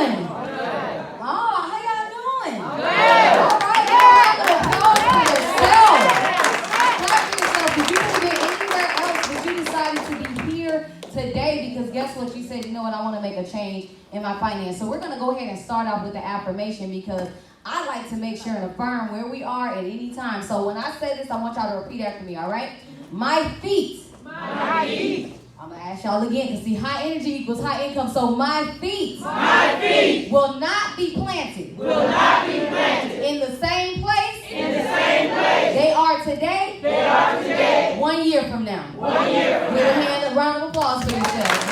doing? Oh, how y'all doing? All right, clap for yourself. Clap for yourself. If you could have been anywhere else, but you decided to be here today because guess what? You said, you know what, I want to make a change in my finance. So we're going to go ahead and start off with the affirmation because I like to make sure and affirm where we are at any time. So when I say this, I want y'all to repeat after me, all right? My feet. My feet. I'm going to ask y'all again to see high energy equals high income. So my feet. My feet. Will not be planted. Will not be planted. In the same place. In the same place. They are today. They are today. 1 year from now. 1 year from Give now. a round of applause for yourself.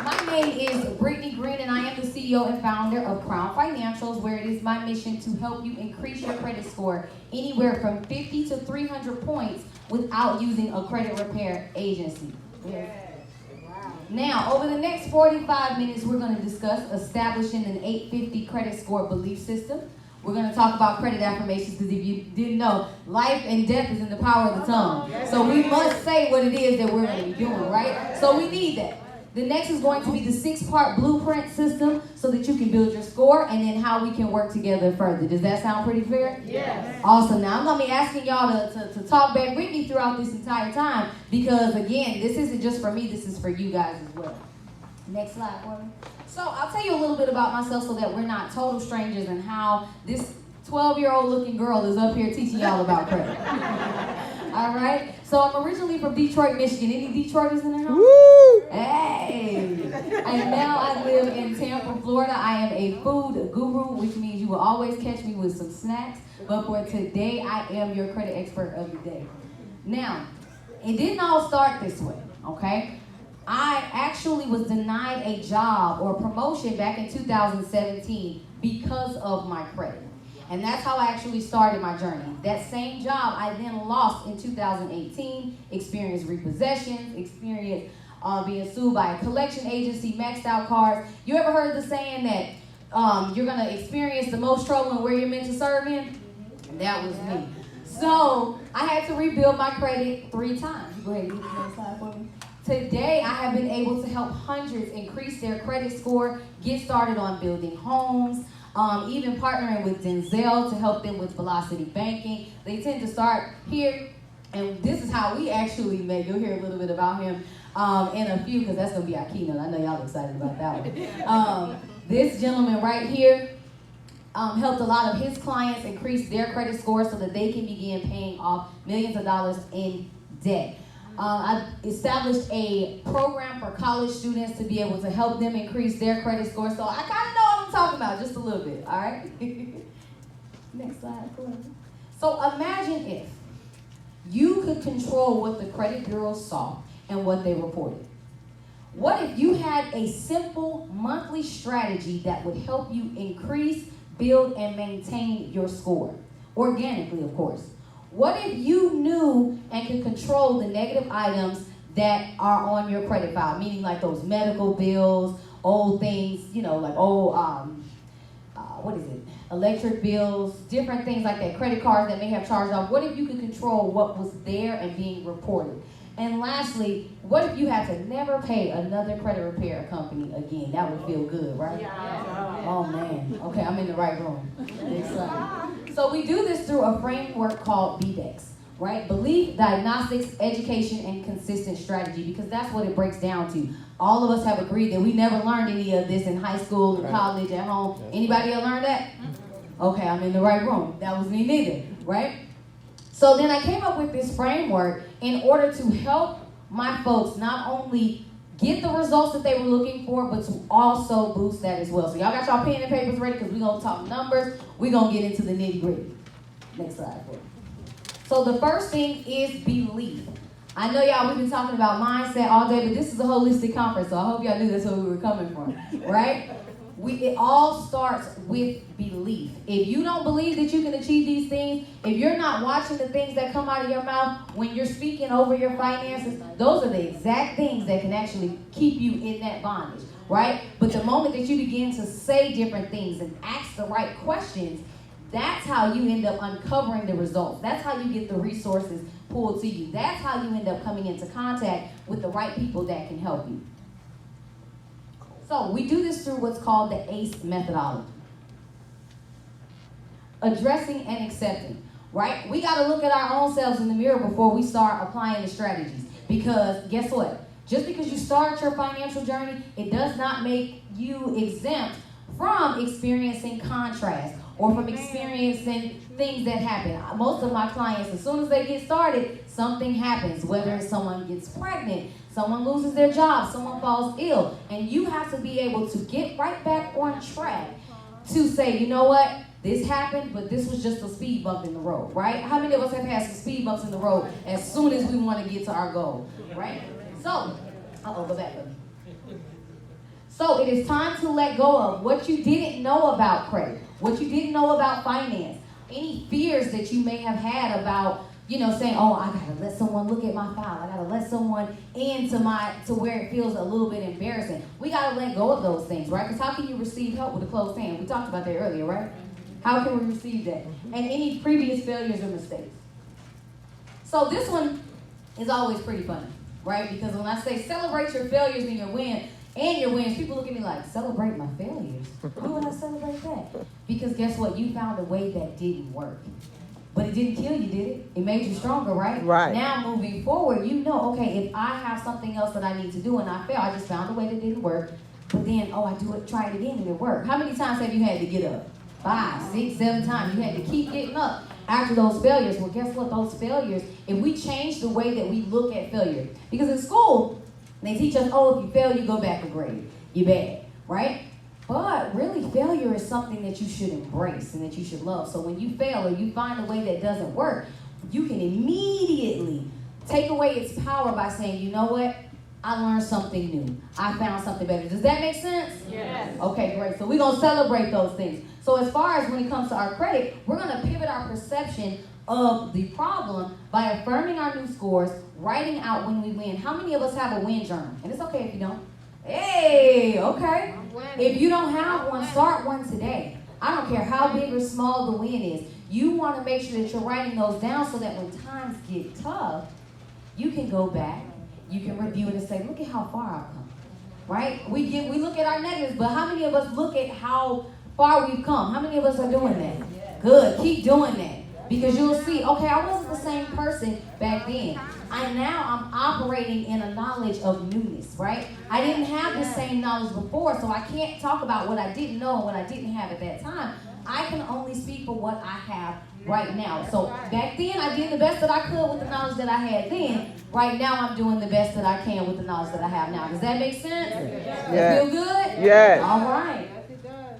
My name is Brittany Green, and I am the CEO and founder of Crown Financials, where it is my mission to help you increase your credit score anywhere from 50 to 300 points without using a credit repair agency. Now, over the next 45 minutes, we're going to discuss establishing an 850 credit score belief system. We're going to talk about credit affirmations because if you didn't know, life and death is in the power of the tongue. So we must say what it is that we're going to be doing, right? So we need that. The next is going to be the 6-part blueprint system so that you can build your score and then how we can work together further. Does that sound pretty fair? Yes. Awesome. Now I'm going to be asking y'all to talk back with me throughout this entire time because, again, this isn't just for me. This is for you guys as well. Next slide for me. So I'll tell you a little bit about myself so that we're not total strangers and how this 12-year-old looking girl is up here teaching y'all about credit. All right? So I'm originally from Detroit, Michigan. Any Detroiters in the house? Woo! Hey! And now I live in Tampa, Florida. I am a food guru, which means you will always catch me with some snacks. But for today, I am your credit expert of the day. Now, it didn't all start this way, okay? I actually was denied a job or promotion back in 2017 because of my credit. And that's how I actually started my journey. That same job I then lost in 2018, experienced repossessions, experienced being sued by a collection agency, maxed out cards. You ever heard the saying that you're gonna experience the most trouble in where you're meant to serve in? That was me. So I had to rebuild my credit 3 times. Go ahead and get the next slide for me. Today, I have been able to help hundreds increase their credit score, get started on building homes, even partnering with Denzel to help them with velocity banking. They tend to start here, and this is how we actually met. You'll hear a little bit about him in a few, because that's going to be our keynote. I know y'all excited about that one. This gentleman right here helped a lot of his clients increase their credit score so that they can begin paying off millions of dollars in debt. I established a program for college students to be able to help them increase their credit score. So I kind of know what I'm talking about, just a little bit, all right? Next slide, please. So imagine if you could control what the credit bureau saw and what they reported. What if you had a simple monthly strategy that would help you increase, build, and maintain your score? Organically, of course. What if you knew and could control the negative items that are on your credit file, meaning like those medical bills, old things, you know, like old, electric bills, different things like that, credit cards that may have charged off. What if you could control what was there and being reported? And lastly, what if you had to never pay another credit repair company again? That would feel good, right? Yeah. Oh man, okay, I'm in the right room. Next slide. So we do this through a framework called BDEX, right? Belief, Diagnostics, Education, and Consistent Strategy, because that's what it breaks down to. All of us have agreed that we never learned any of this in high school, in college, at home. Anybody else learned that? Okay, I'm in the right room. That was me neither, right? So then I came up with this framework in order to help my folks not only get the results that they were looking for, but to also boost that as well. So y'all got y'all pen and papers ready because we're going to talk numbers. We're going to get into the nitty gritty. Next slide, please. So the first thing is belief. I know y'all, we've been talking about mindset all day, but this is a holistic conference, so I hope y'all knew that's where we were coming from, right? It all starts with belief. If you don't believe that you can achieve these things, if you're not watching the things that come out of your mouth when you're speaking over your finances, those are the exact things that can actually keep you in that bondage, right? But the moment that you begin to say different things and ask the right questions, that's how you end up uncovering the results. That's how you get the resources pulled to you. That's how you end up coming into contact with the right people that can help you. So we do this through what's called the ACE methodology. Addressing and accepting, right? We got to look at our own selves in the mirror before we start applying the strategies. Because guess what? Just because you start your financial journey, it does not make you exempt from experiencing contrast or from experiencing things that happen. Most of my clients, as soon as they get started, something happens. Whether it's someone gets pregnant, someone loses their job, someone falls ill, and you have to be able to get right back on track to say, you know what? This happened, but this was just a speed bump in the road, right? How many of us have had some speed bumps in the road as soon as we want to get to our goal, right? So, go back up. So it is time to let go of what you didn't know about credit, what you didn't know about finance, any fears that you may have had about, saying, oh, I gotta let someone look at my file. I gotta let someone into to where it feels a little bit embarrassing. We gotta let go of those things, right? Because how can you receive help with a closed hand? We talked about that earlier, right? How can we receive that? And any previous failures or mistakes. So this one is always pretty funny, right? Because when I say celebrate your failures and your wins, people look at me like, celebrate my failures? Why would I celebrate that? Because guess what? You found a way that didn't work. But it didn't kill you, did it? It made you stronger, right? Right. Now moving forward, okay, if I have something else that I need to do and I fail, I just found a way that didn't work. But then, I try it again and it worked. How many times have you had to get up? 5, 6, 7 times. You had to keep getting up after those failures. Well, guess what? Those failures, if we change the way that we look at failure, because in school, they teach us, if you fail, you go back a grade. You're bad, right? But really, failure is something that you should embrace and that you should love. So when you fail or you find a way that doesn't work, you can immediately take away its power by saying, you know what? I learned something new. I found something better. Does that make sense? Yes. Okay, great. So we're going to celebrate those things. So as far as when it comes to our credit, we're going to pivot our perception of the problem by affirming our new scores, writing out when we win. How many of us have a win journal? And it's okay if you don't. Hey, okay. If you don't have one, start one today. I don't care how big or small the win is. You want to make sure that you're writing those down so that when times get tough, you can go back, you can review it and say, look at how far I've come, right? We look at our negatives, but how many of us look at how far we've come? How many of us are doing that? Good, keep doing that. Because you'll see, okay, I wasn't the same person back then. I'm operating in a knowledge of newness, right? I didn't have the same knowledge before, so I can't talk about what I didn't know and what I didn't have at that time. I can only speak for what I have right now. So back then, I did the best that I could with the knowledge that I had then. Right now, I'm doing the best that I can with the knowledge that I have now. Does that make sense? Yes. Feel good? Yes. All right. Yes, it does.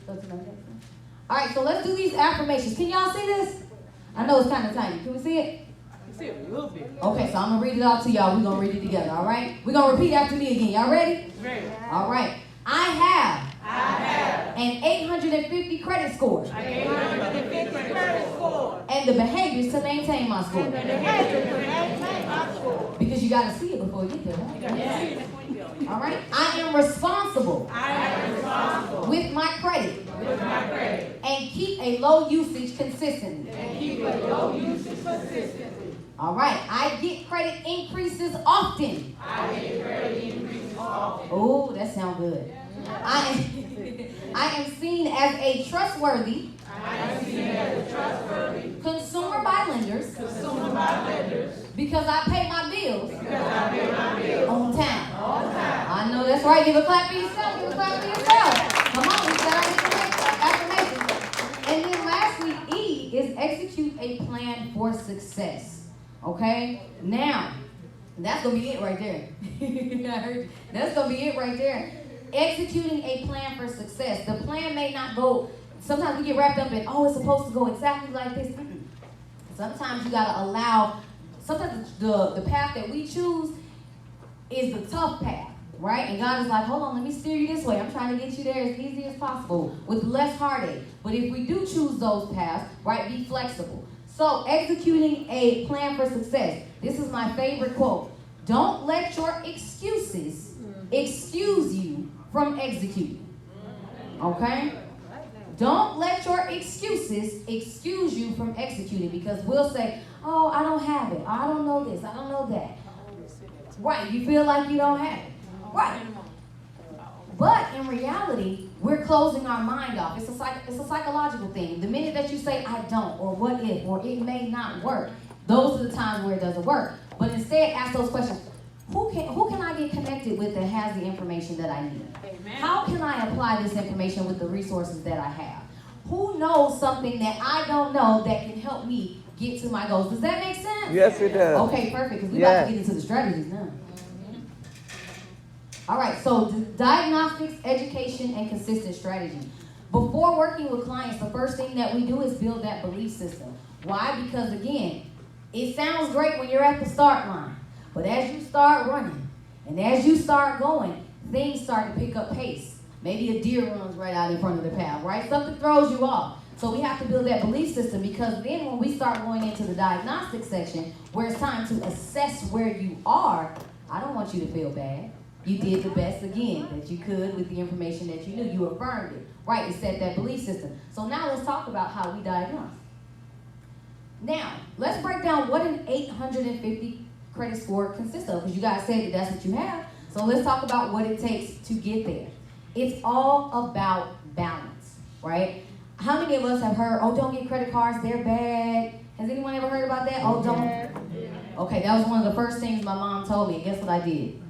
Go to my next one. All right, so let's do these affirmations. Can y'all see this? I know it's kind of tiny. Can we see it? You see a little bit. Okay, so I'm going to read it out to y'all. We're going to read it together, all right? We're going to repeat after me again. Y'all ready? Ready. All right. I have I have an 850 credit score an 850 credit score. and the behaviors to maintain my score. And the behavior to maintain my score. Because you got to see it before you get there, right? Yes. All right. I am responsible I am responsible with my credit with my credit and keep a low usage consistently. and keep a low usage consistently. All right. I get credit increases often. I get credit increases often. Oh, that sounds good. I am seen as a trustworthy I am seen as a trustworthy consumer by lenders consumer by lenders because I pay my bills because I pay my bills on time. on time. I know that's right. Give a clap for yourself. Give a clap for yourself. Come on, we said our affirmation. And then lastly, E is execute a plan for success. Okay? Now, that's going to be it right there. I heard you. That's going to be it right there. Executing a plan for success. The plan may not go, sometimes we get wrapped up in, it's supposed to go exactly like this. Sometimes you got to allow, sometimes the path that we choose is the tough path, right? And God is like, hold on, let me steer you this way. I'm trying to get you there as easy as possible with less heartache. But if we do choose those paths, right, be flexible. So executing a plan for success. This is my favorite quote. Don't let your excuses excuse you from executing. Okay? Don't let your excuses excuse you from executing, because we'll say, I don't have it. I don't know this. I don't know that. Right. You feel like you don't have it. Right. But in reality, we're closing our mind off. It's a psychological thing. The minute that you say, I don't, or what if, or it may not work, those are the times where it doesn't work. But instead, ask those questions. Who can I get connected with that has the information that I need? Amen. How can I apply this information with the resources that I have? Who knows something that I don't know that can help me get to my goals? Does that make sense? Yes, it does. Okay, perfect, because we're about to get into the strategies now. All right, so diagnostics, education, and consistent strategy. Before working with clients, the first thing that we do is build that belief system. Why? Because again, it sounds great when you're at the start line, but as you start running and as you start going, things start to pick up pace. Maybe a deer runs right out in front of the path, right? Something throws you off. So we have to build that belief system, because then when we start going into the diagnostic section, where it's time to assess where you are, I don't want you to feel bad. You did the best, again, that you could with the information that you knew. You affirmed it, right? You set that belief system. So now let's talk about how we diagnose. Now, let's break down what an 850 credit score consists of, because you guys said that that's what you have. So let's talk about what it takes to get there. It's all about balance, right? How many of us have heard, oh, don't get credit cards, they're bad? Has anyone ever heard about that? Oh, don't. Okay, that was one of the first things my mom told me, and guess what I did?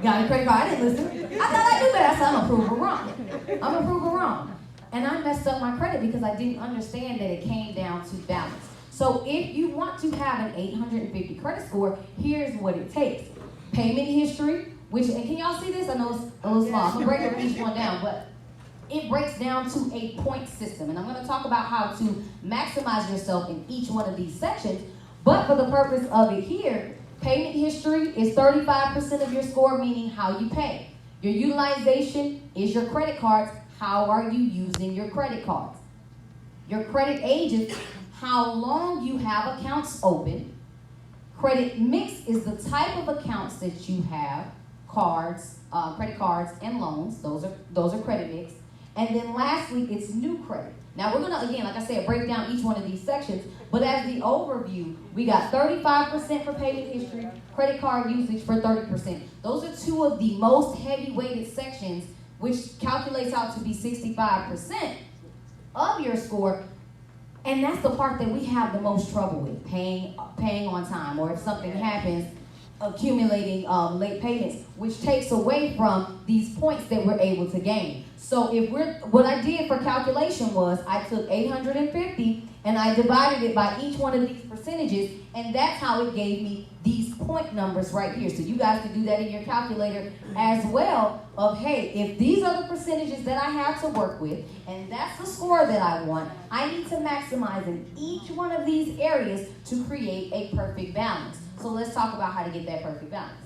Got a credit card. I didn't listen. I thought I knew better. I said, I'm going to prove her wrong. I'm going to prove her wrong. And I messed up my credit because I didn't understand that it came down to balance. So if you want to have an 850 credit score, here's what it takes. Payment history, which, and can y'all see this? I know it's a little small. I'm going to break each one down, but it breaks down to a point system. And I'm going to talk about how to maximize yourself in each one of these sections. But for the purpose of it here, payment history is 35% of your score, meaning how you pay. Your utilization is your credit cards. How are you using your credit cards? Your credit agent, how long you have accounts open. Credit mix is the type of accounts that you have, cards, credit cards, and loans. Those are credit mix. And then lastly, it's new credit. Now we're gonna, again, like I said, break down each one of these sections, but as the overview, we got 35% for payment history, credit card usage for 30%. Those are two of the most heavy weighted sections, which calculates out to be 65% of your score. And that's the part that we have the most trouble with, paying on time, or if something happens, accumulating late payments, which takes away from these points that we're able to gain. So what I did for calculation was I took 850 and I divided it by each one of these percentages, and that's how it gave me these point numbers right here. So you guys can do that in your calculator as well, of hey, if these are the percentages that I have to work with, and that's the score that I want, I need to maximize in each one of these areas to create a perfect balance. So let's talk about how to get that perfect balance.